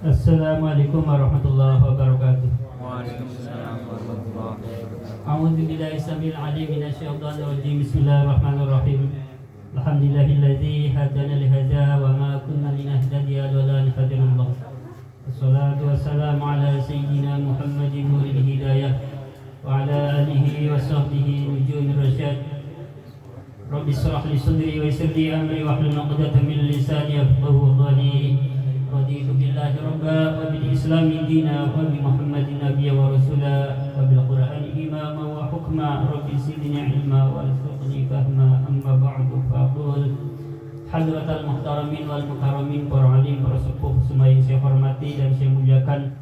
Assalamualaikum warahmatullahi wabarakatuh. Waalaikumsalam warahmatullahi wabarakatuh. A'udzu billahi samil alim minasyaitonir rajim. Bismillahirrahmanirrahim. Alhamdulillahilladzi hadana li hadza wa ma kunna linahtadiya laula an hadana Allah. Wassalatu wassalamu ala sayyidina Muhammadin nuril hidayah wa ala alihi wa sahbihi nujumir rasyad. Rabbi shrah li sadri wa yassir li amri wahlul 'uqdatam min lisani yafqahu qawli. Raditu billahi rabba wa bil islami dina wa bi Muhammadin nabiyya wa rasula wa bil qur'ani imama wa hukma. Rabbi zidni ilma warzuqni fahma. Amma ba'du faqul hadratal muhtaramin wal mukarramin, para alim, para sepuh semua yang saya hormati dan saya muliakan,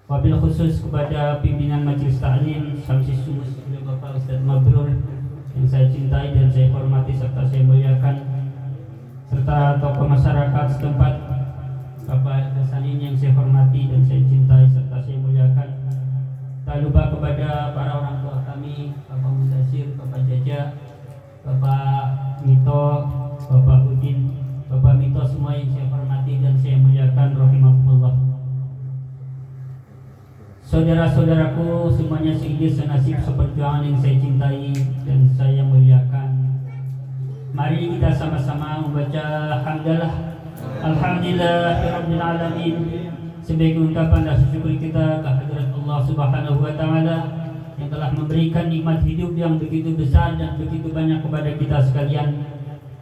wabil khusus kepada pimpinan majelis taklim Syamsis Sumus, Bapak Ustaz Mabrur yang saya cintai dan saya hormati serta saya muliakan, serta tokoh masyarakat setempat Bapak Hasanin yang saya hormati dan saya cintai serta saya muliakan. Tak lupa kepada para orang tua kami, Bapak Mudasir, Bapak Jaja, Bapak Mito, Bapak Udin, Bapak Mito, semua yang saya hormati dan saya muliakan rahimahumullah. Saudara-saudaraku semuanya seimbang senasib seperjuangan yang saya cintai dan saya muliakan. Mari kita sama-sama membaca hamdalah Alhamdulillahirabbil alamin, sebagai ungkapan rasa syukur kita kehadirat Allah Subhanahu wa taala yang telah memberikan nikmat hidup yang begitu besar dan begitu banyak kepada kita sekalian.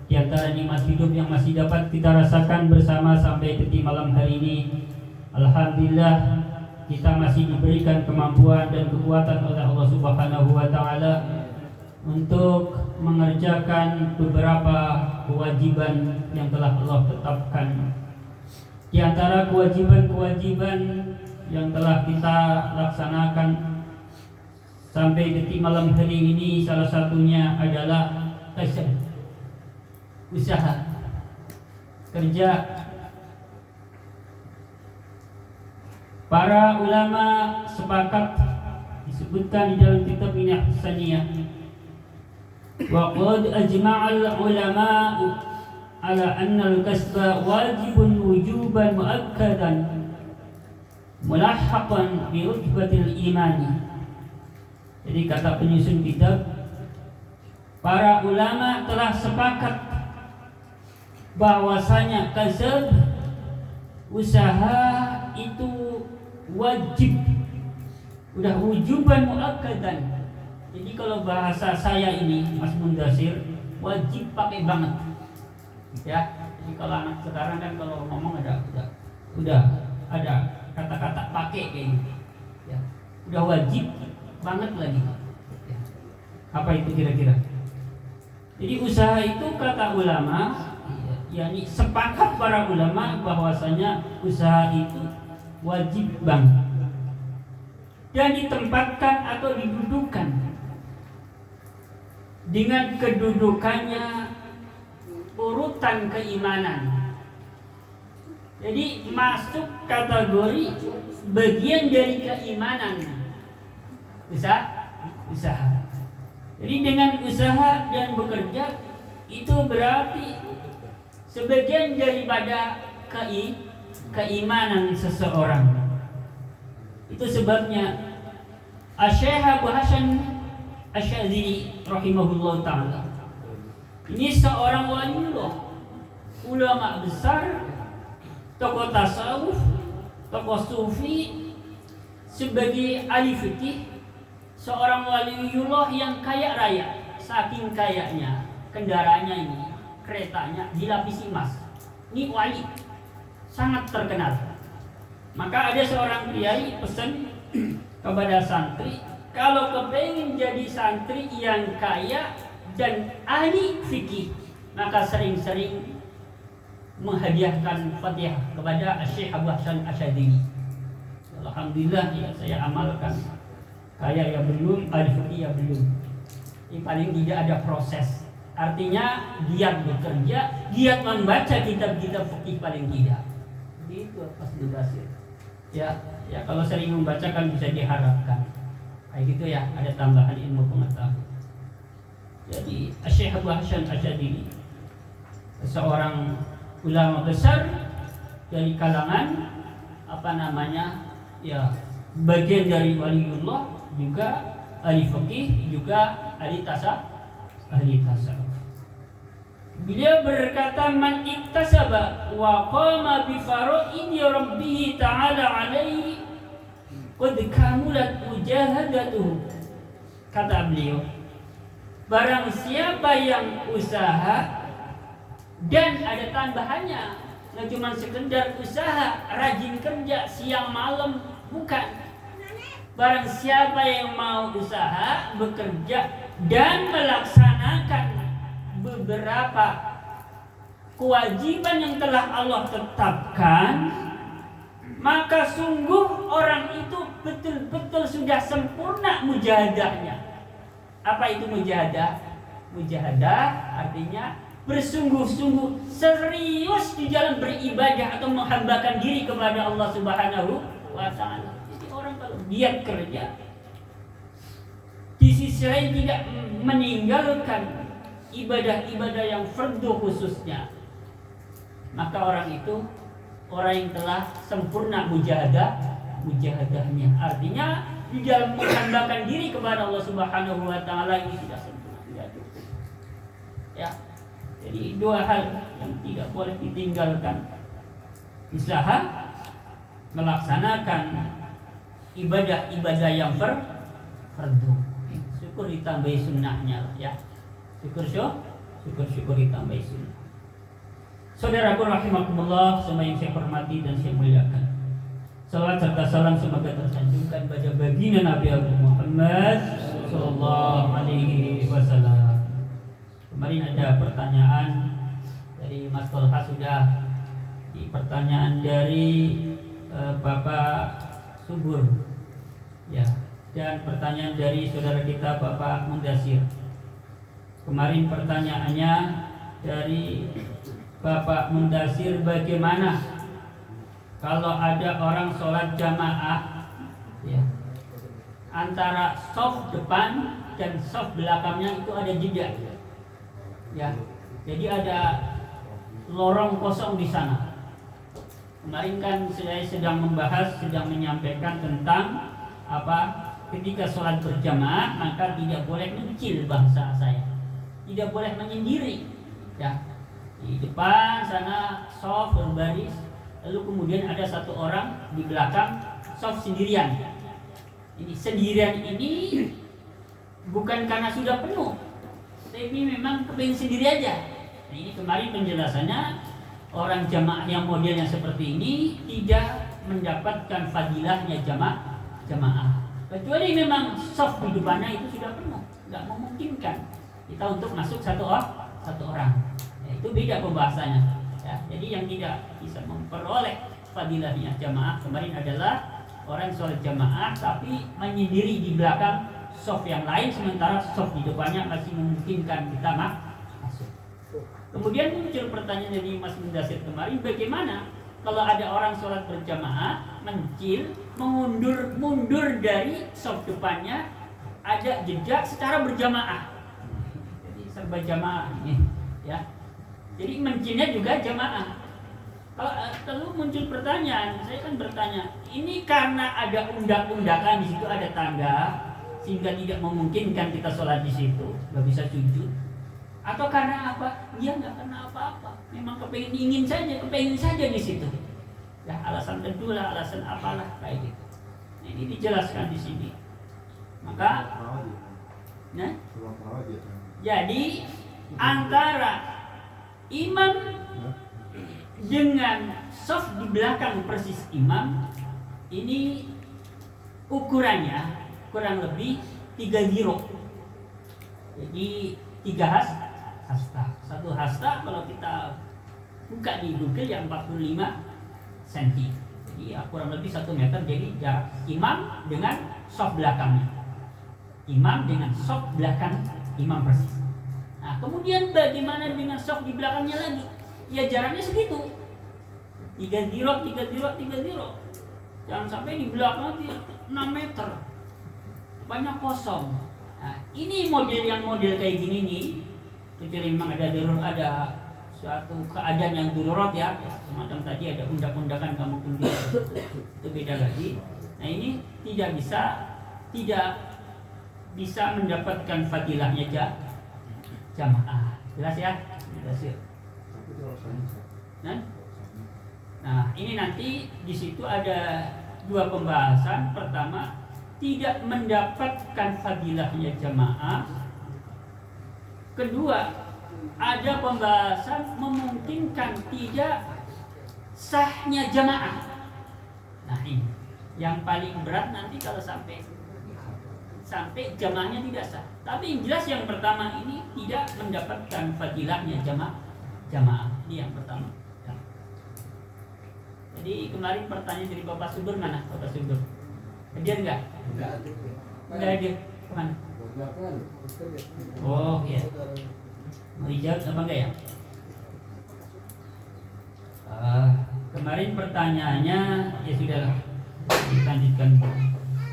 Di antara nikmat hidup yang masih dapat kita rasakan bersama sampai detik malam hari ini, alhamdulillah kita masih diberikan kemampuan dan kekuatan oleh Allah Subhanahu wa taala untuk mengerjakan beberapa kewajiban yang telah Allah tetapkan. Di antara kewajiban-kewajiban yang telah kita laksanakan sampai detik malam hari ini, salah satunya adalah kasab, usaha, kerja. Para ulama sepakat, disebutkan di dalam kitab Minhaj Saniyah, wa qad ajma'al ulama'u ala anna al-kasba wajibun wujuban muakkadan mulahhaqan bi rutbatil imani. Jadi kata penyusun kitab, para ulama telah sepakat bahwasanya kasab, usaha itu wajib, udah wujuban muakkadan. Jadi kalau bahasa saya ini Mas Mundasir, wajib pakai banget. Ya, jadi kalau anak sekarang kan kalau ngomong udah ada kata-kata pakai kayak gitu. Ya, udah wajib banget lagi. Ya. Apa itu kira-kira? Jadi usaha itu kata ulama, yakni sepakat para ulama bahwasanya usaha itu wajib banget dan ditempatkan atau didudukan dengan kedudukannya urutan keimanan. Jadi masuk kategori bagian dari keimanan usaha. Jadi dengan usaha dan bekerja itu berarti sebagian daripada keimanan seseorang. Itu sebabnya Asy-Syaikh Abu Hasan Asy-Syadzili rahimahullah ta'ala, ini seorang waliullah, ulama besar, tokoh tasawuf, tokoh sufi, sebagai ahli fikih, seorang waliullah yang kaya raya. Saking kayanya, kendaraannya ini, keretanya dilapisi emas. Ini wali sangat terkenal. Maka ada seorang kiai pesan kepada santri, kalau kepengen jadi santri yang kaya dan ahli fikih, maka sering-sering menghadiahkan Fatihah kepada Syekh Abu Hasan Asy-Syadzili. Alhamdulillah ya, saya amalkan. Kaya ya belum, ahli fikih ya belum. Ini paling tidak ada proses. Artinya giat bekerja, giat membaca kitab-kitab fikih paling tidak. Itu pas durasi. Ya, kalau sering membaca kan bisa diharapkan. Kayak gitu ya, ada tambahan ilmu pengetahuan. Jadi Syekh Abu Hasan Asy-Syadzili, seorang ulama besar dari kalangan ya bagian dari waliullah, juga ahli fikih, juga ahli tasawuf. Beliau berkata, man iktasaba wa qama bi faraidi rabbih ta'ala alaihi qad kamulat mujahadatuhu. Kata beliau, barang siapa yang usaha dan ada tambahannya, nggak cuma sekedar usaha, rajin kerja siang malam, bukan. Barang siapa yang mau usaha, bekerja dan melaksanakan beberapa kewajiban yang telah Allah tetapkan, maka sungguh orang itu betul-betul sudah sempurna mujahadahnya. Apa itu mujahadah? Mujahadah artinya bersungguh-sungguh, serius di dalam beribadah atau menghambakan diri kepada Allah Subhanahu wa Ta'ala. Jadi orang kalau giat kerja, di sisi lain tidak meninggalkan ibadah-ibadah yang fardu khususnya, maka orang itu orang yang telah sempurna mujahadahnya. Artinya di dalam menghambakan diri kepada Allah Subhanahu wa Ta'ala ini sudah sempurna, tidak cukup. Ya. Jadi dua hal yang tidak boleh ditinggalkan: usaha, melaksanakan ibadah-ibadah yang fardu. Syukur ditambahi sunnahnya, ya. Syukur ditambahi sunnah. Saudaraku rahimakumullah, semua yang saya hormati dan saya muliakan, salawat serta salam semoga tersanjungkan pada baginda Nabi Muhammad sallallahu alaihi wasallam. Kemarin ada pertanyaan dari Mas Tolha, sudah di pertanyaan dari Bapak Subur, ya, dan pertanyaan dari saudara kita Bapak Mundasir. Kemarin pertanyaannya dari Bapak Mundasir, bagaimana kalau ada orang sholat jamaah, ya, antara shaf depan dan shaf belakangnya itu ada jeda, ya, jadi ada lorong kosong di sana. Kemarin kan saya sedang menyampaikan tentang apa, ketika sholat berjamaah maka tidak boleh mencil, bahasa saya, tidak boleh menyendiri, ya. Di depan sana shaf berbaris, lalu kemudian ada satu orang di belakang shaf sendirian. Ini sendirian ini bukan karena sudah penuh, tapi memang kepingin sendiri aja. Nah, ini kemarin penjelasannya, orang jamaah yang modelnya seperti ini tidak mendapatkan fadilahnya jamaah. Kecuali memang shaf di depannya itu sudah penuh, nggak memungkinkan kita untuk masuk satu orang. Ya, itu beda pembahasannya. Ya, jadi yang tidak bisa memperoleh fadilahnya jamaah kemarin adalah orang sholat jamaah tapi menyendiri di belakang shaf yang lain, sementara shaf di depannya masih memungkinkan kita masuk. Kemudian muncul pertanyaan dari Mas Mundasir kemarin, bagaimana kalau ada orang sholat berjamaah mencil, mundur dari shaf depannya, ada jeda secara berjamaah. Jadi serba jamaah ini, ya. Jadi mencilnya juga jamaah. Kalau muncul pertanyaan, saya kan bertanya, ini karena ada undak-undakan di situ, ada tangga sehingga tidak memungkinkan kita sholat di situ, nggak bisa sujud, atau karena apa? Dia nggak karena apa-apa, memang kepingin saja di situ. Ya, alasan kedua, alasan apalah kayak gitu. Nah, ini dijelaskan di sini. Maka, nah, jadi antara imam dengan shaf di belakang persis imam ini ukurannya kurang lebih 3 ziro. Jadi 3 hasta. Satu hasta kalau kita buka di Google yang 45 cm. Jadi ya, kurang lebih 1 meter. Jadi jarak imam dengan shaf belakangnya. Imam dengan shaf belakang imam persis. Nah, kemudian bagaimana dengan shaf di belakangnya lagi? Ya jaraknya segitu. 3 ziro. Jangan sampai di belakang 6 meter. Banyak kosong. Nah, ini model kayak gini nih. Kecuali memang ada suatu keadaan yang darurat, ya. Semacam tadi ada undak-undakan kamu tunduk. berbeda lagi. Nah ini tidak bisa mendapatkan fadilahnya jamaah. Jelas ya? Jelas ya. Nah ini nanti di situ ada dua pembahasan. Pertama, tidak mendapatkan fadilahnya jamaah. Kedua, ada pembahasan memungkinkan tidak sahnya jamaah. Nah ini yang paling berat nanti kalau sampai jamaahnya tidak sah. Tapi yang jelas yang pertama ini tidak mendapatkan fadilahnya jamaah. Ini yang pertama. Ya. Jadi kemarin pertanyaan dari Bapak Subur mana? Bapak Subur hadir nggak? Nggak hadir. Kemana? Oh ya. Mau dijawab apa enggak ya? Kemarin pertanyaannya ya sudah dilanjutkan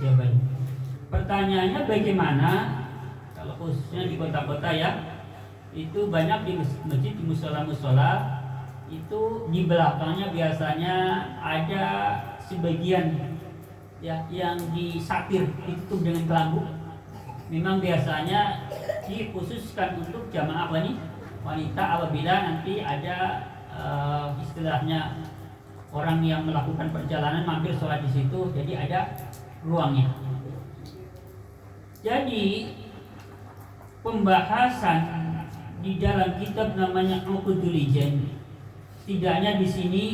jawabannya. Pertanyaannya bagaimana kalau khususnya di kota-kota ya, itu banyak di masjid, di musola-musola itu di belakangnya biasanya ada sebagian ya yang disapir, ditutup dengan kelambu. Memang biasanya dikhususkan untuk jamaah wanita apabila nanti ada istilahnya orang yang melakukan perjalanan mampir sholat di situ, jadi ada ruangnya. Jadi pembahasan di dalam kitab namanya Uqudul Ijan. Setidaknya di sini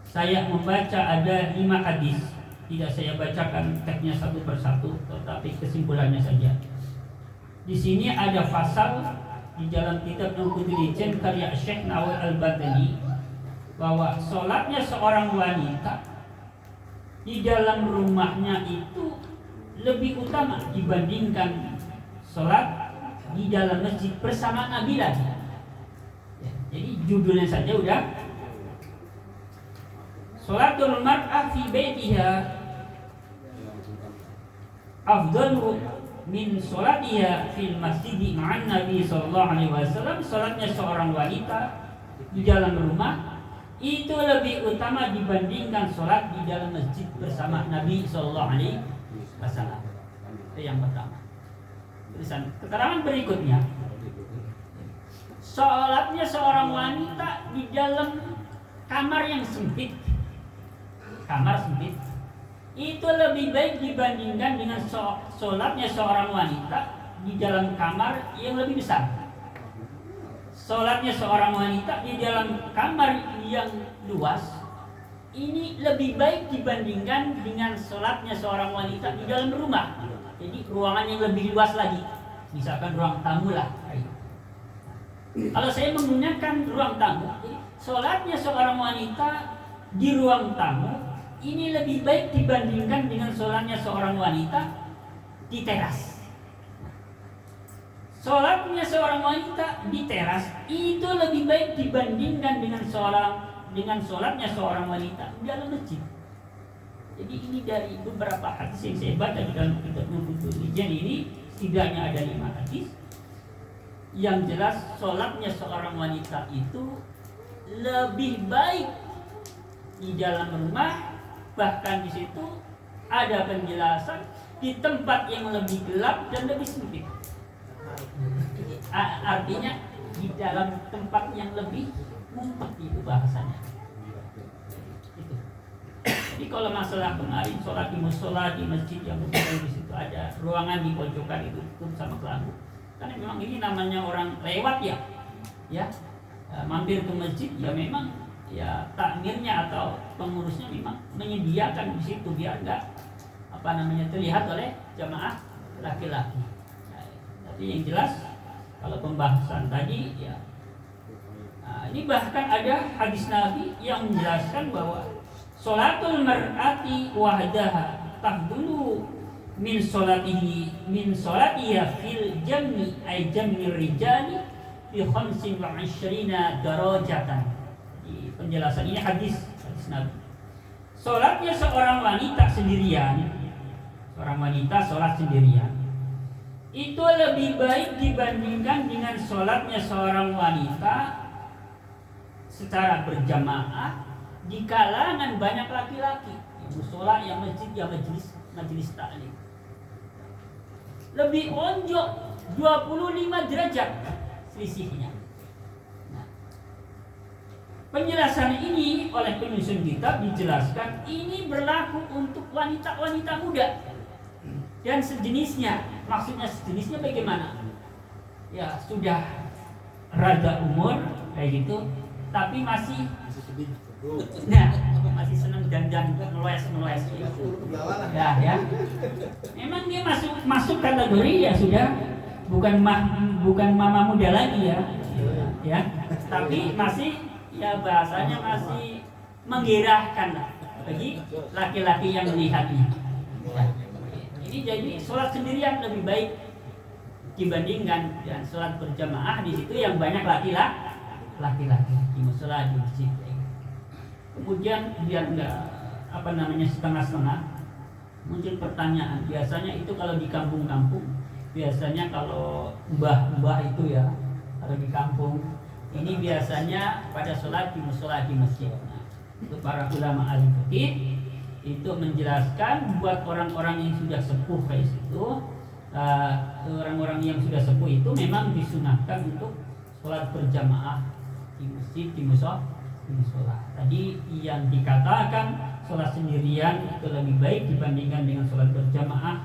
saya membaca ada 5 hadis. Tidak saya bacakan teksnya satu persatu, tetapi kesimpulannya saja. Di sini ada fasal di dalam kitab Uqudul Ijan karya Syekh Nawawi Al-Badani bahwa sholatnya seorang wanita di dalam rumahnya itu lebih utama dibandingkan sholat di dalam masjid bersama Nabi lagi. Ya, jadi judulnya saja udah sholatul mar'ah fi baitiha afdalu min sholatiha fil masjid ma'an Nabi sallallahu alaihi wasallam. Sholatnya seorang wanita di dalam rumah itu lebih utama dibandingkan sholat di dalam masjid bersama Nabi sallallahu alaihi wasallam. Itu yang pertama. Keterangan berikutnya, sholatnya seorang wanita di dalam kamar yang sempit, itu lebih baik dibandingkan dengan sholatnya seorang wanita di dalam kamar yang lebih besar. Sholatnya seorang wanita di dalam kamar yang luas ini lebih baik dibandingkan dengan sholatnya seorang wanita di dalam rumah. Jadi ruangan yang lebih luas lagi, misalkan ruang tamu lah. Kalau saya menggunakan ruang tamu, sholatnya seorang wanita di ruang tamu ini lebih baik dibandingkan dengan sholatnya seorang wanita di teras. Sholatnya seorang wanita di teras itu lebih baik dibandingkan dengan sholatnya seorang wanita di dalam masjid. Jadi ini dari beberapa hadis yang saya baca di dalam kitab Uqudul Ijan ini, setidaknya ada 5 hadis yang jelas sholatnya seorang wanita itu lebih baik di dalam rumah. Bahkan di situ ada penjelasan di tempat yang lebih gelap dan lebih sempit. Artinya di dalam tempat yang lebih ngumpet, itu bahasanya. Itu. Jadi kalau masalah kemarin sholat di musola di masjid yang berbeda, di situ ada ruangan di pojokan itu tutup sama kelambu. Karena memang ini namanya orang lewat ya, mampir ke masjid ya memang ya takmirnya atau pengurusnya memang menyediakan di situ biar enggak terlihat oleh jamaah laki-laki. Nah, tapi yang jelas kalau pembahasan tadi ya, ini bahkan ada hadis Nabi yang menjelaskan bahwa sholatul mar'ati wahdaha tafdulu min sholatiha fil jam'i ay jam'i rijali bi 25 darajatan. Di penjelasan ini hadis Nabi. Sholatnya seorang wanita sendirian, sholat sendirian itu lebih baik dibandingkan dengan sholatnya seorang wanita secara berjamaah di kalangan banyak laki-laki. musola, yang masjid, yang majelis taklim. Lebih onjok 25 derajat selisihnya. Nah, penjelasan ini oleh penyusun kitab dijelaskan ini berlaku untuk wanita-wanita muda dan sejenisnya. Maksudnya sejenisnya bagaimana? Ya sudah rada umur kayak gitu, tapi masih masih senang dandan meluas gitu. Ya. Memang dia masuk kategori ya sudah bukan mama muda lagi ya. Tapi masih ya bahasanya masih menggerakkan lah bagi laki-laki yang melihatnya. Ya. Ini jadi sholat sendirian lebih baik dibandingkan dan sholat berjamaah. Di situ yang banyak laki-laki di musola, di masjid. Kemudian biar enggak setengah-setengah, muncul pertanyaan. Biasanya itu kalau di kampung-kampung, biasanya kalau mbah itu ya, kalau di kampung ini biasanya pada sholat di musola, di masjid. Nah, untuk para ulama ahli fikih itu menjelaskan buat orang-orang yang sudah sepuh kayak itu, orang-orang yang sudah sepuh itu memang disunahkan untuk sholat berjamaah di masjid, di musola. Tadi yang dikatakan sholat sendirian itu lebih baik dibandingkan dengan sholat berjamaah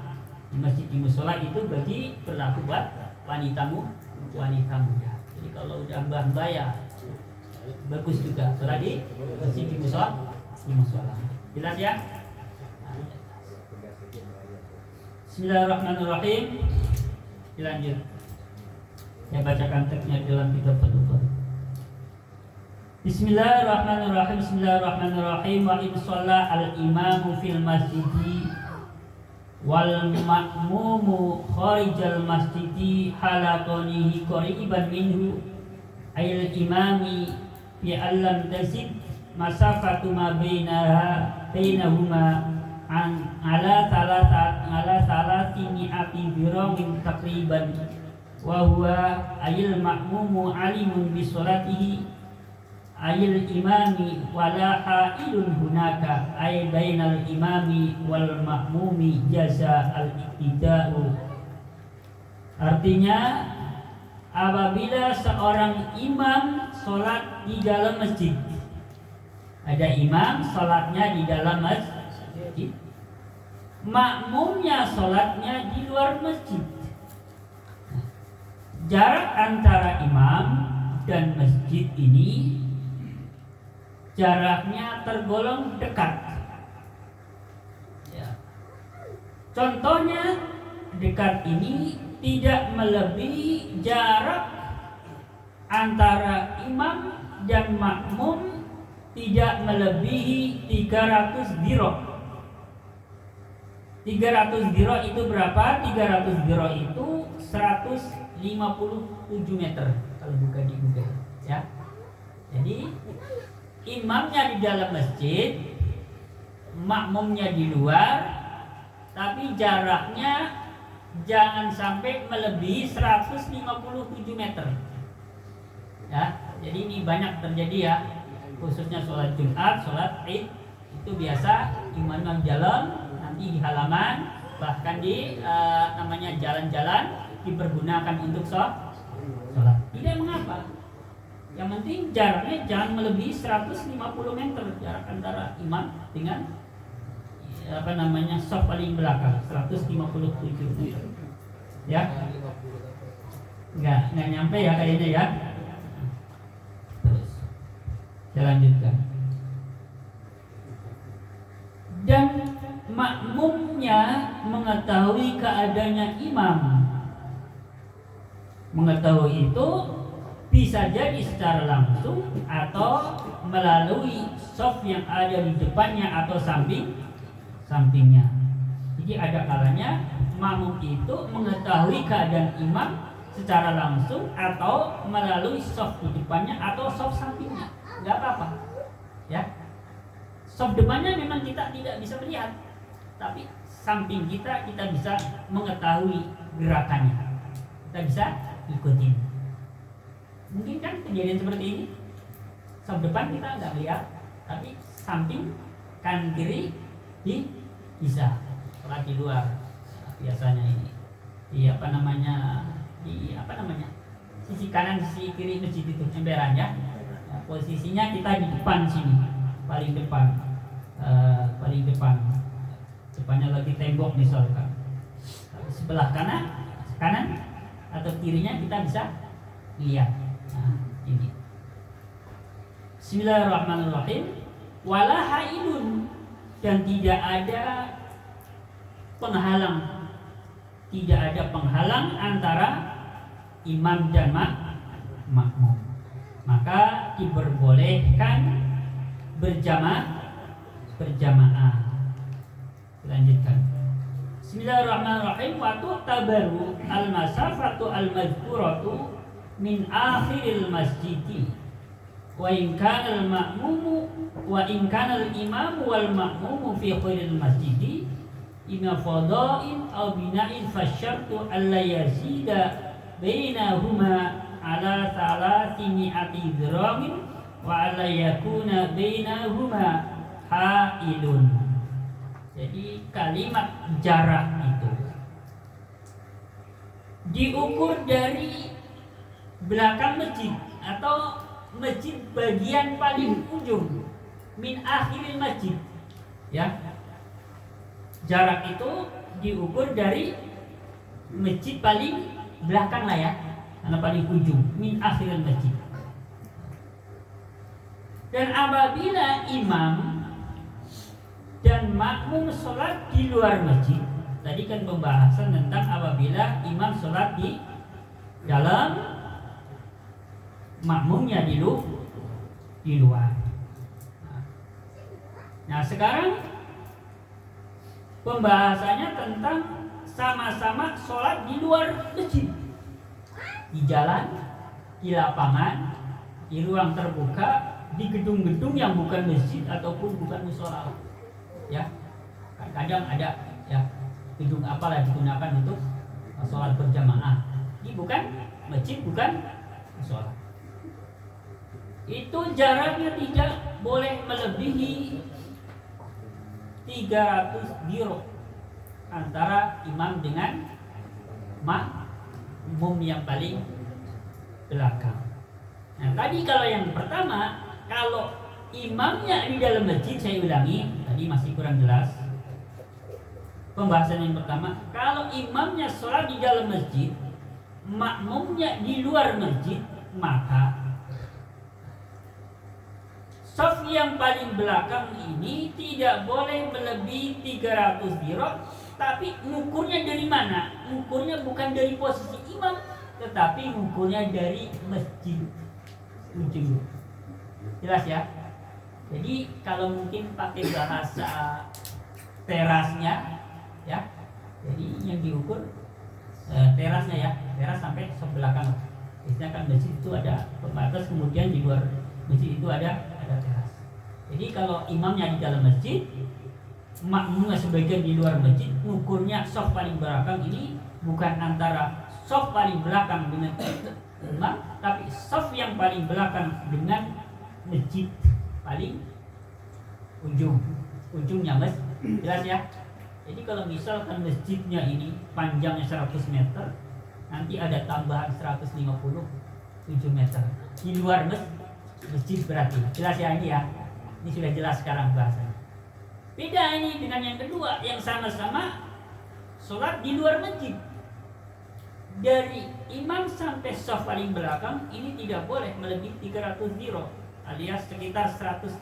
di masjid, di musola, itu bagi berlaku buat wanita muda. Jadi kalau udah mbah ya bagus juga sholat di masjid, di musola. Jelas ya? Bismillahirrahmanirrahim. Dilanjut. Saya bacakan teksnya dalam kitab penutup. Bismillahirrahmanirrahim. Wa in shalla al-imamu fil masjidi wal ma'mumu kharijal masjidi halaqanihi qariban minhu ayil imami fi allam tazid masafatu ma bainahuma ala salatini ati biramin takriban wa huwa ayil ma'mumu alimun bi sholatihi ayil imami wala hailun hunaka ay bainal imami wal ma'mumi jaza al-iktida'u. Artinya, apabila seorang imam sholat di dalam masjid, ada imam sholatnya di dalam masjid, makmumnya sholatnya di luar masjid, jarak antara imam dan masjid ini jaraknya tergolong dekat. Ya. Contohnya, dekat ini tidak melebihi jarak antara imam dan makmum, tidak melebihi 300 dirham. 300 dirham itu berapa? 300 dirham itu 157 meter kalau buka di Google ya. Jadi imamnya di dalam masjid, makmumnya di luar, tapi jaraknya jangan sampai melebihi 157 meter. Ya, jadi ini banyak terjadi ya, khususnya sholat Jumat, sholat Id itu biasa imamnya jalan, nanti di halaman, bahkan di namanya jalan-jalan dipergunakan untuk sholat. Tidak mengapa. Yang penting jaraknya jangan melebihi 150 meter jarak antara imam dengan shaf paling belakang 157 meter. Ya. Enggak nyampe ya kayaknya ya. Terus saya lanjutkan. Dan makmumnya mengetahui keadaannya imam. Mengetahui itu bisa jadi secara langsung atau melalui shaf yang ada di depannya atau sampingnya. Jadi ada kalanya makmum itu mengetahui keadaan imam secara langsung atau melalui shaf di depannya atau shaf sampingnya. Enggak apa-apa. Ya. Shaf depannya memang kita tidak bisa melihat, tapi samping kita bisa mengetahui gerakannya. Kita bisa ikutin. Mungkin kan kejadian seperti ini, shaf depan kita nggak lihat, tapi samping kanan kiri bisa sholat di luar. Biasanya ini di sisi kanan sisi kiri masjid itu emberan ya. Posisinya kita di depan sini, paling depan, depannya lagi tembok misalkan. Sebelah kanan atau kirinya kita bisa lihat. Nah, ini. Bismillahirrahmanirrahim. Wala haidun, dan tidak ada penghalang antara imam dan makmum. Maka diperbolehkan berjamaah. Lanjutkan. Bismillahirrahmanirrahim. Wa tu'tabaru al-masafatu al-madhkuratu min akhiril masjidi wa in kana al-imamu wal ma'mumu fi khairil masjidi imma fada'in aw bina'in fasyartu alla yazida bainahuma ala thalathimi'ati dhiramin wa alla yakuna bainahuma hailun. Jadi kalimat jarak itu diukur dari belakang masjid atau masjid bagian paling ujung, min akhiril masjid, ya. Jarak itu diukur dari masjid paling belakang lah ya, karena paling ujung, min akhiril masjid. Dan apabila imam dan makmum sholat di luar masjid, tadi kan pembahasan tentang apabila imam sholat di dalam, makmumnya di luar. Nah, sekarang pembahasannya tentang sama-sama sholat di luar masjid, di jalan, di lapangan, di ruang terbuka, di gedung-gedung yang bukan masjid ataupun bukan mushola. Ya, kadang ada ya gedung apalah digunakan untuk sholat berjamaah. Ini bukan masjid, bukan mushola. Itu jaraknya tidak boleh melebihi 300 diro antara imam dengan makmum yang paling belakang. Nah, tadi kalau yang pertama, kalau imamnya di dalam masjid, saya ulangi, tadi masih kurang jelas. Pembahasan yang pertama, kalau imamnya sholat di dalam masjid, makmumnya di luar masjid, maka saf yang paling belakang ini tidak boleh melebihi 300 dirham, tapi ngukurnya dari mana? Ngukurnya bukan dari posisi imam, tetapi ngukurnya dari masjid ujung. Jelas ya? Jadi kalau mungkin pakai bahasa terasnya, ya. Jadi yang diukur terasnya ya, teras sampai saf belakang. Biasanya kan masjid itu ada pembatas, kemudian di luar masjid itu ada teras. Jadi kalau imamnya di dalam masjid, makmumnya sebagian di luar masjid, ukurnya saf paling belakang ini bukan antara saf paling belakang dengan imam, tapi saf yang paling belakang dengan masjid paling ujungnya mas. Jelas ya? Jadi kalau misalkan masjidnya ini panjangnya 100 meter, nanti ada tambahan 157 meter di luar masjid berarti. Jelas ya ini ya? Ini sudah jelas sekarang bahasanya. Beda ini dengan yang kedua, yang sama-sama sholat di luar masjid. Dari imam sampai shaf paling belakang ini tidak boleh melebihi 300 diro, alias sekitar 157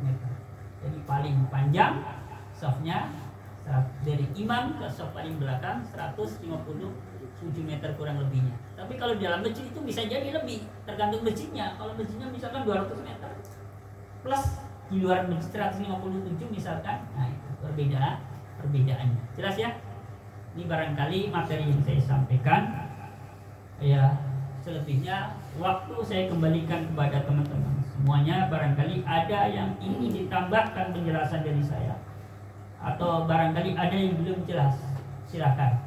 meter. Jadi paling panjang shafnya dari imam ke shaf paling belakang 157 meter kurang lebihnya. Tapi kalau di dalam masjid itu bisa jadi lebih, tergantung masjidnya. Kalau masjidnya misalkan 200 meter plus di luar masjid 157 misalkan, nah itu perbedaannya. Jelas ya? Ini barangkali materi yang saya sampaikan. Ya, selebihnya waktu saya kembalikan kepada teman-teman semuanya. Barangkali ada yang ingin ditambahkan penjelasan dari saya, atau barangkali ada yang belum jelas, silakan.